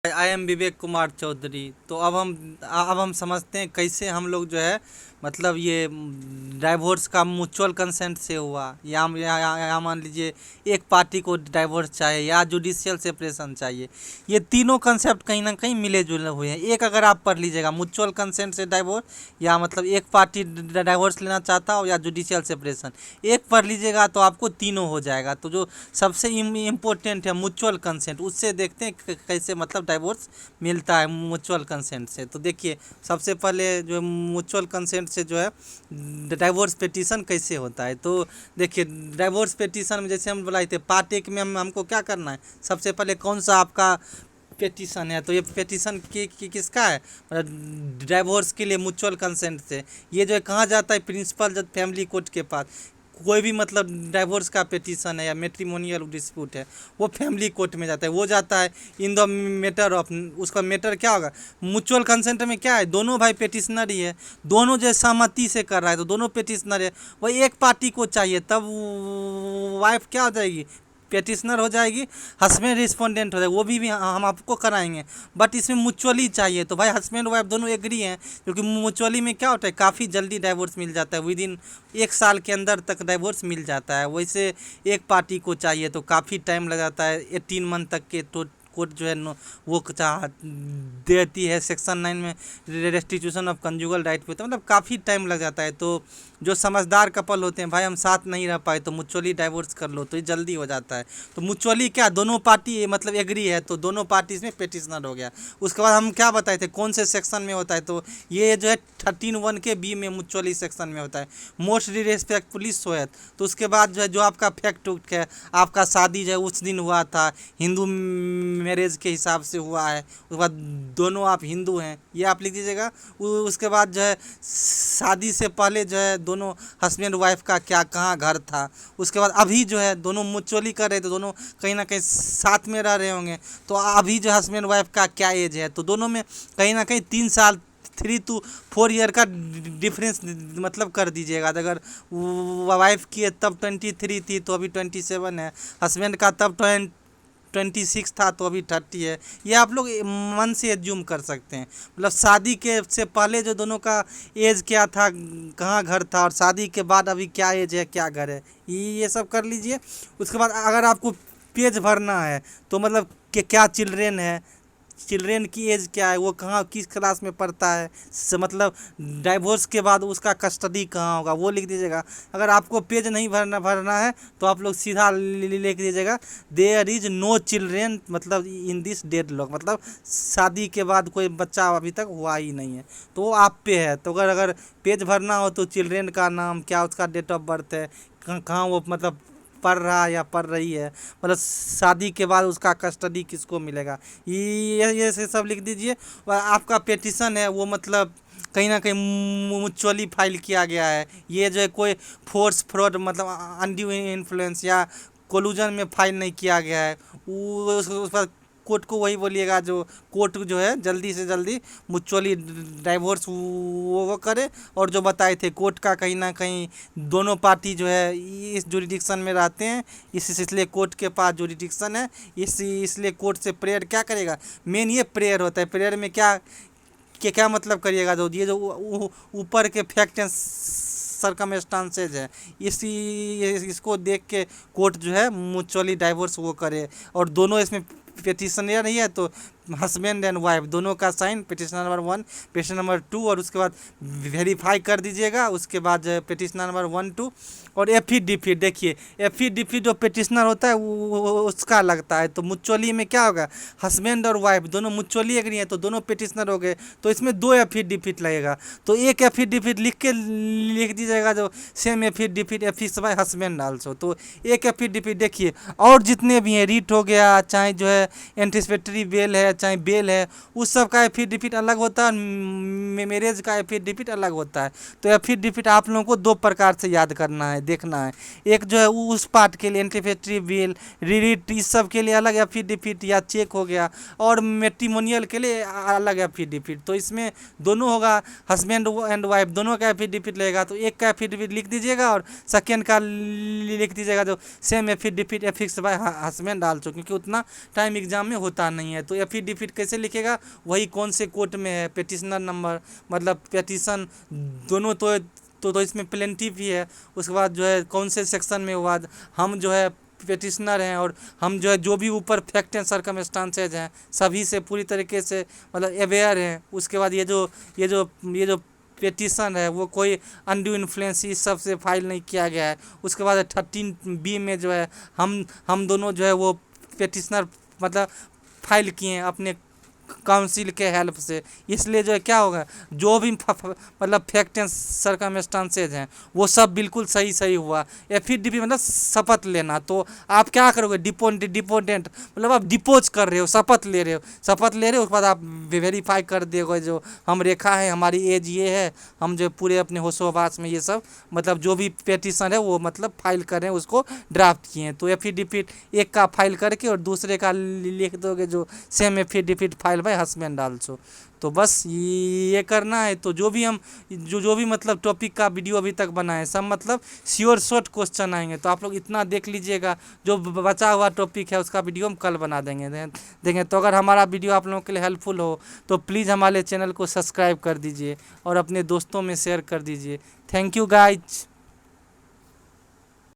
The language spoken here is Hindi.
I am Vivek Kumar Chaudhary. तो अब हम समझते हैं कैसे हम लोग जो है मतलब ये डाइवोर्स का म्यूचुअल कंसेंट से हुआ या मान लीजिए एक पार्टी को डाइवोर्स चाहिए या जुडिशियल सेपरेशन चाहिए। ये तीनों कंसेप्ट कहीं ना कहीं मिले जुले हुए हैं। एक अगर आप पढ़ लीजिएगा म्यूचुअल कंसेंट से डाइवोर्स या मतलब एक पार्टी डाइवोर्स लेना चाहता हो या जुडिशियल सेपरेशन, एक पढ़ लीजिएगा तो आपको तीनों हो जाएगा। तो जो सबसे इम्पोर्टेंट है म्यूचुअल कंसेंट, उससे देखते हैं कैसे मतलब डाइवोर्स मिलता है म्यूचुअल कंसेंट से। तो देखिए सबसे पहले जो म्यूचुअल कंसेंट से जो है डाइवोर्स पिटीशन कैसे होता है। तो देखिए डाइवोर्स पिटीशन में जैसे हम बोला थे पार्ट एक में हमको क्या करना है, सबसे पहले कौन सा आपका पेटिशन है। तो ये पेटिशन किसका है, मतलब डाइवोर्स के लिए म्यूचुअल कंसेंट से। ये जो है कहाँ जाता है, प्रिंसिपल जज फैमिली कोर्ट के पास। कोई भी मतलब डाइवोर्स का पेटिशन है या मैट्रिमोनियल डिस्प्यूट है वो फैमिली कोर्ट में जाता है। वो जाता है इन द मैटर ऑफ, उसका मैटर क्या होगा, म्यूचुअल कंसेंट में क्या है, दोनों भाई पेटिशनर ही है, दोनों जो सहमति से कर रहा है तो दोनों पेटिशनर है। वही एक पार्टी को चाहिए तब वाइफ क्या हो जाएगी, पेटिशनर हो जाएगी, हस्बैंड रिस्पोंडेंट हो जाएगा, वो भी हम आपको कराएंगे। बट इसमें म्यूचुअली चाहिए तो भाई हस्बैंड वाइफ दोनों एग्री हैं, क्योंकि म्यूचुअली में क्या होता है काफ़ी जल्दी डाइवोर्स मिल जाता है, विद इन 1 साल के अंदर तक डाइवोर्स मिल जाता है। वैसे एक पार्टी को चाहिए तो काफ़ी टाइम लग जाता है, 18 मंथ तक के। तो कोर्ट जो है वो चाह देती है। सेक्शन 9 में रेस्टिट्यूशन ऑफ कंजुगल राइट पे, तो मतलब काफ़ी टाइम लग जाता है। तो जो समझदार कपल होते हैं भाई हम साथ नहीं रह पाए तो म्यूचुअली डाइवोर्स कर लो तो ये जल्दी हो जाता है। तो म्यूचुअली क्या दोनों पार्टी मतलब एग्री है तो दोनों पार्टी इसमें पेटिशनर हो गया। उसके बाद हम क्या बताए थे कौन से सेक्शन में होता है, तो ये जो है 13(1) के बी में म्यूचुअली सेक्शन में होता है, मोस्ट रिस्पेक्टफुली सोएत। तो उसके बाद जो है जो आपका फैक्ट उठ है, आपका शादी जो है उस दिन हुआ था, हिंदू मैरिज के हिसाब से हुआ है, उसके बाद दोनों आप हिंदू हैं ये आप लिख दीजिएगा। उसके बाद जो है शादी से पहले जो है दोनों हस्बैंड वाइफ का क्या कहाँ घर था। उसके बाद अभी जो है दोनों म्यूचुअली कर रहे तो दोनों कहीं ना कहीं साथ में रह रहे होंगे, तो अभी जो हस्बैंड वाइफ का क्या एज है, तो दोनों में कहीं ना कहीं 3 साल 3 to 4 ईयर का डिफरेंस मतलब कर दीजिएगा। अगर वाइफ की है तब 23 थी तो अभी 27 है, हस्बैंड का तब 26 था तो अभी 30 है। ये आप लोग मन से एज्यूम कर सकते हैं। मतलब शादी के से पहले जो दोनों का एज क्या था, कहाँ घर था, और शादी के बाद अभी क्या एज है क्या घर है, ये सब कर लीजिए। उसके बाद अगर आपको पेज भरना है तो मतलब कि क्या चिल्ड्रेन है, चिल्ड्रेन की एज क्या है, वो कहाँ किस क्लास में पढ़ता है, मतलब डाइवोर्स के बाद उसका कस्टडी कहाँ होगा वो लिख दीजिएगा। अगर आपको पेज नहीं भरना है तो आप लोग सीधा लिख दीजिएगा देयर इज नो चिल्ड्रेन, मतलब इन दिस डेड लॉक, मतलब शादी के बाद कोई बच्चा अभी तक हुआ ही नहीं है तो वो आप पे है। तो अगर पेज भरना हो तो चिल्ड्रेन का नाम क्या, उसका डेट ऑफ बर्थ है, कहाँ वो मतलब पढ़ रहा या पढ़ रही है, मतलब शादी के बाद उसका कस्टडी किसको मिलेगा, ये से सब लिख दीजिए। और आपका पेटिशन है वो मतलब कहीं ना कहीं म्यूचुअली फाइल किया गया है। ये जो है कोई फोर्स फ्रॉड मतलब अनड्यू इन्फ्लुएंस या कोलूजन में फाइल नहीं किया गया है। उस पर कोर्ट को वही बोलिएगा जो कोर्ट जो है जल्दी से जल्दी म्यूचुअली डाइवोर्स वो करे। और जो बताए थे कोर्ट का कहीं ना कहीं दोनों पार्टी जो है इस जुरिडिक्शन में रहते हैं, इसलिए कोर्ट के पास जुरिडिक्शन है। इसलिए कोर्ट से प्रेयर क्या करेगा, मेन ये प्रेयर होता है। प्रेयर में क्या मतलब करिएगा, जो ये जो ऊपर के फैक्ट एंड सरकमस्टांसेज है इसको देख के कोर्ट जो है म्यूचुअली डाइवोर्स वो करे। और दोनों इसमें पेटिशनर नहीं है तो हस्बैंड एंड वाइफ दोनों का sign petition number 1 petition number 2 और उसके बाद वेरीफाई कर दीजिएगा। उसके बाद पिटिशन नंबर 1 2 और एफिडेविट। देखिए एफिडेविट जो पिटिशनर होता है वो उसका लगता है। तो म्यूचुअली में क्या होगा, हस्बैंड और वाइफ दोनों म्यूचुअली एग्री हैं तो दोनों पिटिशनर हो गए, तो इसमें 2 एफिडेविट लगेगा। तो एक एफिडेविट लिख दीजिएगा जो same affidavit affix bye husband also. तो एक एफिडेविट देखिए, और जितने भी हैं रीट हो गया, चाहे जो है एंटिसिपेटरी बेल है, चाहे बेल है, उस सब का एफिडेविट अलग होता है, मैरिज का एफिडेविट अलग होता है। तो एफिडेविट आप लोगों को 2 प्रकार से याद करना है, देखना है। एक जो है उस पार्ट के लिए एंटिसिपेटरी बेल रीट इस सब के लिए अलग एफिडेविट या चेक हो गया, और मैट्रिमोनियल के लिए अलग एफिडेविट। तो इसमें दोनों होगा, हस्बैंड एंड वाइफ दोनों का एफिडेविट लगेगा। तो एक का एफिडेविट लिख दीजिएगा और सेकेंड का लिख दीजिएगा जो same affidavit affix bye husband also, क्योंकि उतना टाइम एग्जाम में होता नहीं है। तो एफिडेविट एफिडेविट कैसे लिखेगा, वही कौन से कोर्ट में है, पेटिशनर नंबर, मतलब पेटिशन दोनों तो इसमें प्लेंटिफ भी है। उसके बाद जो है कौन से सेक्शन में हुआ, हम जो है पेटिशनर हैं और हम जो है जो भी ऊपर फैक्ट एंड सर्कमस्टांसेज हैं सभी से पूरी तरीके से मतलब अवेयर हैं। उसके बाद ये जो पेटिशन है वो कोई अनड्यू इन्फ्लुएंस इस सब से फाइल नहीं किया गया है। उसके बाद 13B में जो है हम दोनों जो है वो पेटिशनर मतलब फाइल किए हैं अपने काउंसिल के हेल्प से। इसलिए जो है क्या होगा, जो भी मतलब फैक्ट एंड सर्कमस्टांसेज हैं वो सब बिल्कुल सही सही हुआ। एफिडेविट मतलब शपथ लेना, तो आप क्या करोगे, डिपोटेंट मतलब आप डिपोज कर रहे हो, शपथ ले रहे हो, उसके बाद आप वेरीफाई कर दोगे जो हम रेखा है, हमारी एज ये है, हम जो पूरे अपने होशोबास में ये सब मतलब जो भी पेटिशन है वो मतलब फाइल करें उसको ड्राफ्ट किए। तो एफिडेविट एक का फाइल करके और दूसरे का लिख दोगे जो सेम एफिडेविट फाइल भाई हस्बैंड आल्सो। तो बस ये करना है। तो जो भी मतलब टॉपिक का वीडियो अभी तक बनाए सब मतलब श्योर शॉर्ट क्वेश्चन आएंगे, तो आप लोग इतना देख लीजिएगा। जो बचा हुआ टॉपिक है उसका वीडियो हम कल बना देंगे। तो अगर हमारा वीडियो आप लोगों के लिए हेल्पफुल हो तो प्लीज़ हमारे चैनल को सब्सक्राइब कर दीजिए और अपने दोस्तों में शेयर कर दीजिए। Thank you guys.